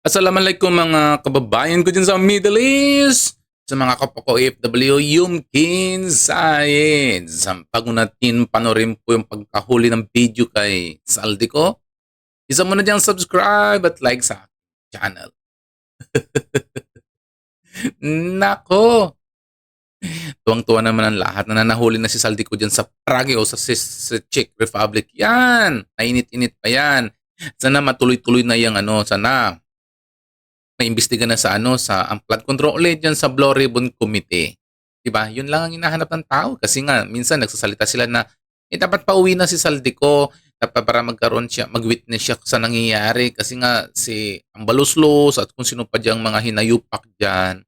Assalamualaikum mga kababayan ko dyan sa Middle East. Sa mga kapwa ko OFW, Yumkin Science. Sampag natin panorin po yung pagkahuli ng video kay Saldi ko. Isa mo na dyan subscribe at like sa channel. Nako! Tuwang-tuwa naman ang lahat na nanahuli na si Saldi ko dyan sa Prague o sa Czech Republic. Yan! Mainit-init pa yan. Sana matuloy-tuloy na yung sana maimbestiga na sa ang flood control ulit dyan sa Blue Ribbon Committee. Diba? Yun lang ang hinahanap ng tao. Kasi nga, minsan nagsasalita sila na, dapat pauwi na si Saldico. Dapat para mag-witness siya sa nangyayari. Kasi nga, si Ambaluslos at kung sino pa diyang mga hinayupak dyan,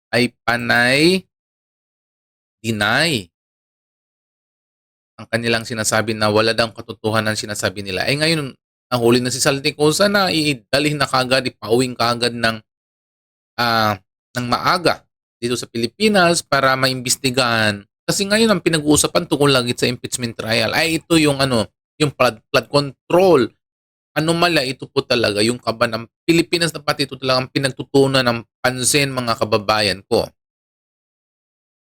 ay panay deny ang kanilang sinasabi na wala daw katotohanan sinasabi nila. Ngayon, nahuli na si Saldico, sana idalhin na kagad, ipauwing kagad ng maaga dito sa Pilipinas para maimbestigahan. Kasi ngayon ang pinag-uusapan tungkol lagi sa impeachment trial ay ito yung yung flood control. Anomalya ito po talaga yung kaba ng Pilipinas, na pati ito talaga ang pinagtutunan ng pansin mga kababayan ko.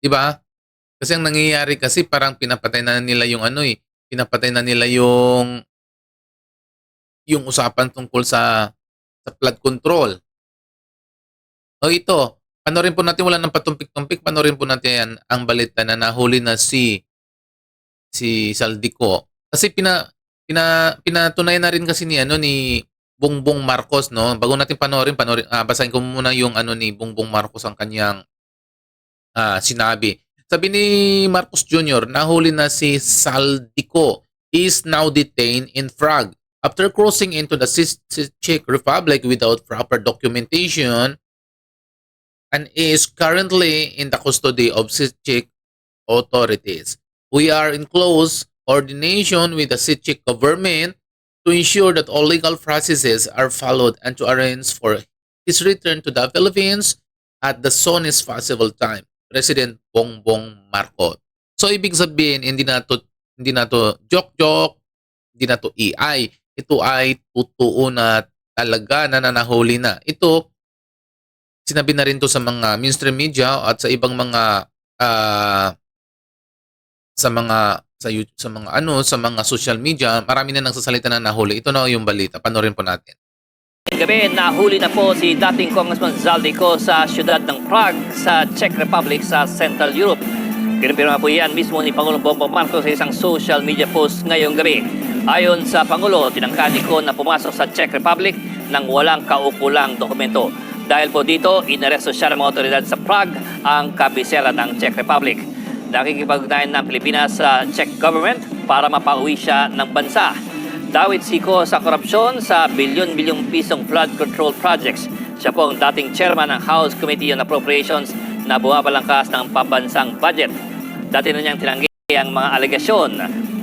'Di ba? Kasi ang nangyayari kasi parang pinapatay na nila yung pinapatay na nila yung usapan tungkol sa flood control. O ito, panoorin po natin, wala nang patumpik-tumpik, panoorin po natin ang balita na nahuli na si Saldico. Kasi pinatunayan na rin kasi ni Bongbong Marcos, no? Bago natin panoorin, basahin ko muna yung ni Bongbong Marcos ang kanyang sinabi. Sabi ni Marcos Jr., nahuli na si Saldico, is now detained in Prague after crossing into the Czech Republic without proper documentation and is currently in the custody of Czech authorities. We are in close coordination with the Czech government to ensure that all legal processes are followed and to arrange for his return to the Philippines at the soonest possible time. President Bongbong Marcos. So ibig sabihin, hindi na to joke-joke, hindi na to AI. Ito ay totoo na talaga na nanahuli na. Ito, sinabi na rin to sa mga mainstream media at sa ibang mga sa mga social media. Marami na nagsasalita na nahuli. Ito na yung balita. Panoorin po natin. Gabi, nahuli na po si dating Congressman Zaldico sa siyudad ng Prague sa Czech Republic sa Central Europe. Pinipirma po yan mismo ni Pangulong Bongbong Marcos sa isang social media post ngayong gabi. Ayon sa Pangulo, tinangka ni Con na pumasok sa Czech Republic nang walang kaukulang dokumento. Dahil po dito, inaresto siya ng mga otoridad sa Prague, ang kabisera ng Czech Republic. Nakikipag-ugnayan ng Pilipinas sa Czech government para mapauwi siya ng bansa. Dawit siko sa korupsyon sa bilyon-bilyong pisong flood control projects. Siya po ang dating chairman ng House Committee on Appropriations na bumabalangkas ng pambansang budget. Dati na niyang tinanggi ang mga alegasyon.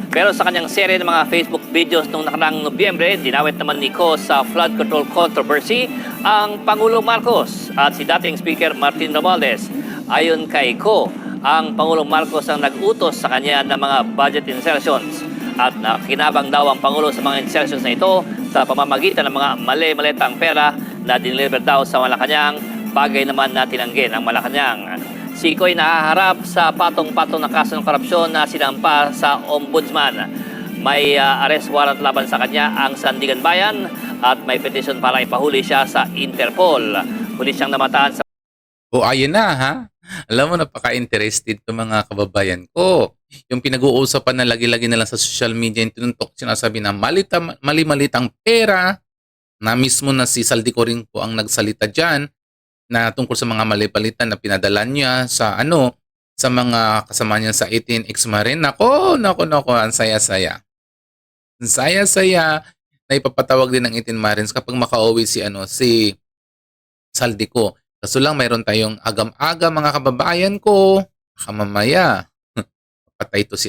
Pero sa kanyang serye ng mga Facebook videos noong nakaraang Nobyembre, dinawit naman ni Ko sa flood control controversy ang Pangulo Marcos at si dating Speaker Martin Romualdez. Ayon kay Ko, ang Pangulong Marcos ang nag-utos sa kanya ng mga budget insertions. At nakinabang daw ang Pangulo sa mga insertions na ito sa pamamagitan ng mga mali-maletang pera na diniliver daw sa Malacanang, bagay naman na tinanggi ng Malacanang. Si Koy nahaharap sa patong-patong na kaso ng korupsyon na sinampa sa Ombudsman. May arrest warrant laban sa kanya ang Sandigan Bayan at may petition para ipahuli siya sa Interpol. Huli siyang namataan sa... O ayun na ha. Alam mo, napaka-interested to mga kababayan ko. Yung pinag-uusapan na lagi-lagi na lang sa social media, yung tinuntok, sinasabi na mali-malitang pera, na mismo na si Saldico rin po ang nagsalita dyan, na tungkol sa mga mali-palitan na pinadala niya sa sa mga kasama niya sa 18X Marine. Nako, ang saya-saya. Ang saya-saya na ipapatawag din ng 18 Marines kapag makauwi si Saldico. Kaso lang mayroon tayong agam-agam mga kababayan ko. Mamaya, ipapatay ito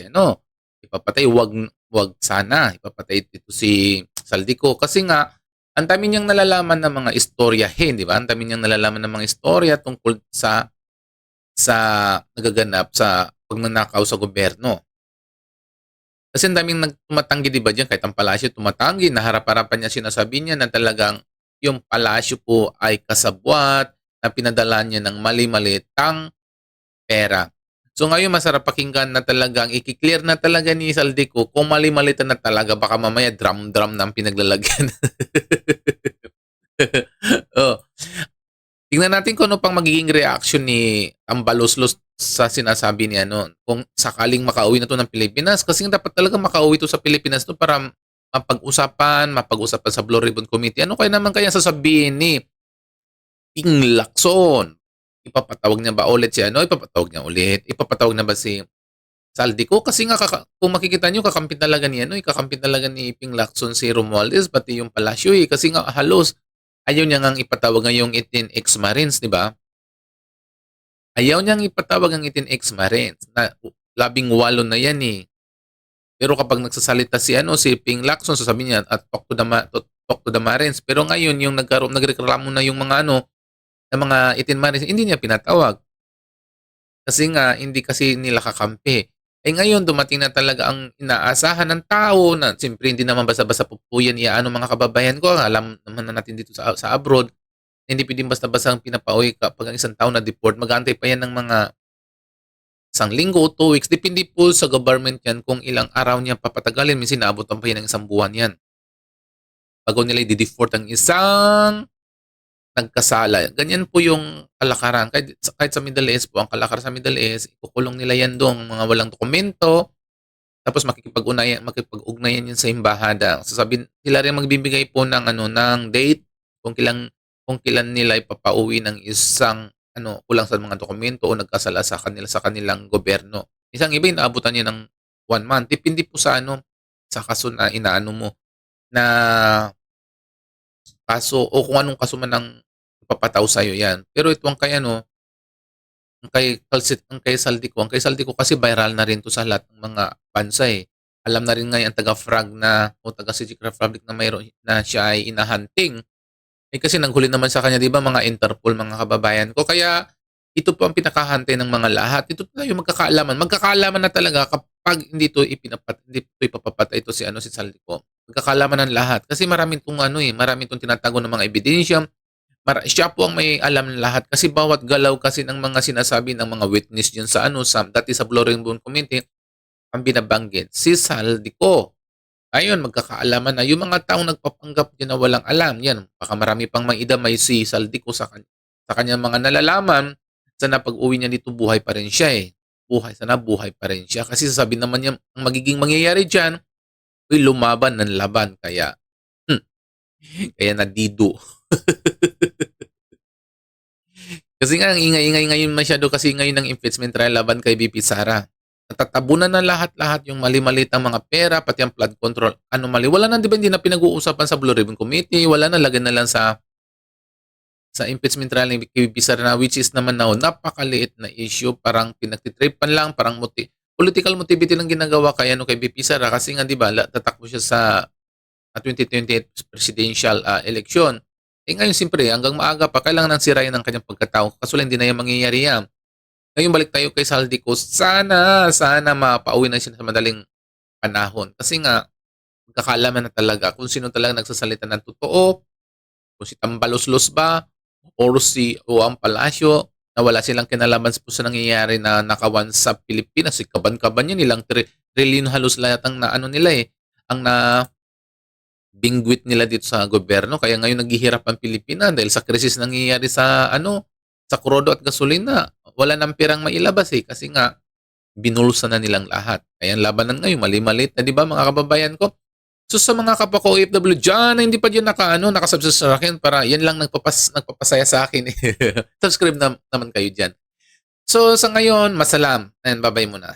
ipapatay, wag sana, ipapatay ito si Saldico. Kasi nga, ang dami niyang nalalaman ng mga istoryahin, di ba? Ang dami niyang nalalaman ng mga istorya tungkol sa nagaganap sa pagnanakaw sa gobyerno. Kasi ang daming tumatanggi, di ba, diyan, kahit ang palasyo tumatanggi, na harap-harapan niya, sinasabi niya na talagang yung palasyo po ay kasabwat na pinadala niya ng mali-malitang pera. So ngayon masarap pakinggan na talagang i-clear na talaga ni Saldico kung mali-malitan na talaga, baka mamaya drum-drum na ang pinaglalagyan. Oh. Tingnan natin kung ano pang magiging reaction ni Tambaloslos sa sinasabi ni ano, kung sakaling makauwi na to ng Pilipinas, kasi dapat talaga makauwi to sa Pilipinas to para mapag-usapan sa Blue Ribbon Committee. Ano kaya naman kaya sasabihin ni Ping Lacson? Ipapatawag niya ba ulit si ano? Ipapatawag niya ulit. Ipapatawag na ba si Saldico? Kasi nga kung makikita niyo kakampi talaga ni ano, kakampi talaga ni Ping Lacson si Romualdez pati yung Palacio kasi nga halos ayaw niya ngang ipatawag ngayong 18 ex-Marines, di ba? Ayaw niyang ipatawag ang 18 ex-Marines na 18 na yan eh. Pero kapag nagsasalita si ano si Ping Lacson, sasabihin niya at talk to the Marines. Pero ngayon yung nagreklamo na yung mga ano, ng mga 18 Marines, hindi niya pinatawag. Kasi nga hindi kasi nila kakampi. Eh ngayon dumating na talaga ang inaasahan ng tao na siyempre hindi naman basta-basta po yan iaano mga kababayan ko. Alam naman na natin dito sa abroad, hindi pwedeng basta-basta ang pinapauwi kapag ang isang tao na deport. Mag-aantay pa yan ng mga isang linggo o 2 weeks. Depende po sa government yan kung ilang araw niya papatagalin. Minsan naabotan pa yan ng isang buwan yan. Bago nila i-deport ang isang nagkasala. Ganyan po yung kalakaran. Kahit sa Middle East po, ang kalakaran sa Middle East, ikukulong nila yan doon, mga walang dokumento, tapos makikipag-ugnayan yun sa embahada. Sasabihin, sila rin magbibigay po ng, ano, ng date kung kailan nila ipapauwi ng isang kulang sa mga dokumento o nagkasala sa kanilang gobyerno. Isang iba, inaabutan niya ng 1 month. Depende po sa sa kaso na inaano mo, na kaso o kung anong kaso man ang ipapataw sa'yo yan. Pero ito ang ang kay Saldico kasi viral na rin to sa lahat ng mga bansa eh. Alam na rin ngayon ang taga-Frag na o taga-Czech Republic na mayroon na siya ay inahunting. Eh kasi nanghuli naman sa kanya, di ba, mga Interpol, mga kababayan ko. Kaya ito po ang pinakahante ng mga lahat. Ito tayo magkakaalaman. Magkakaalaman na talaga kapag hindi to ipapapatay ito si Saldico. Magkakaalaman ng lahat. Kasi marami itong tinatago ng mga ebidensya. Siya po ang may alam ng lahat kasi bawat galaw kasi ng mga sinasabi ng mga witness diyan dati sa Blue Ribbon Committee, ang binabanggit si Saldico. Ayun, magkakaalaman na yung mga taong nagpapanggap diyan na walang alam. Yan, baka marami pang may si Saldico sa kanyang mga nalalaman. Sana pag-uwi niya dito buhay pa rin siya eh. Buhay pa rin siya. Kasi sasabihin naman niya, ang magiging mangyayari diyan, lumaban ng laban. Kaya nadido. Kasi nga, ang ingay-ingay ngayon masyado kasi ngayon ng impeachment trial laban kay VP Sara. Natatabunan na lahat-lahat yung mali-malit ang mga pera, pati ang flood control anomaly. Wala na, di ba, hindi na pinag-uusapan sa Blue Ribbon Committee. Wala na, lagyan na lang sa impeachment trial ni VP Sara na, which is naman now, napakaliit na issue. Parang pinagtitripan lang, parang political motivity lang ginagawa kay VP Sara. Kasi nga, di ba, tatakbo siya sa 2028 presidential election. Eh ngayon, siyempre, hanggang maaga pa, kailangan nang sirayan ang kanyang pagkatao. Kaso lang, hindi na yung mangyayari yan. Ngayon, balik tayo kay Saldico. Sana mapauwi na siya sa madaling panahon. Kasi nga, magkakaalaman na talaga kung sino talaga nagsasalita ng totoo, kung si Tambaloslos ba, o ang Palacio, na wala silang kinalaman sa nangyayari na nakawan sa Pilipinas. Kaban-kaban yan, ilang trillion halos lahat ang nila eh. Ang bingwit nila dito sa gobyerno, kaya ngayon naghihirap ang Pilipinas dahil sa krisis nangyayari sa sa krudo at gasolina. Wala nang pirang mailabas eh kasi nga binulsa na nilang lahat. Kaya ang labanan ngayon mali-malit na, di ba, mga kababayan ko? So sa mga kapwa ko OFW dyan na hindi pa dyan nakasubscribe sa akin, para yan lang nagpapasaya sa akin eh. Subscribe naman kayo dyan. So sa ngayon, masalam and bye-bye muna.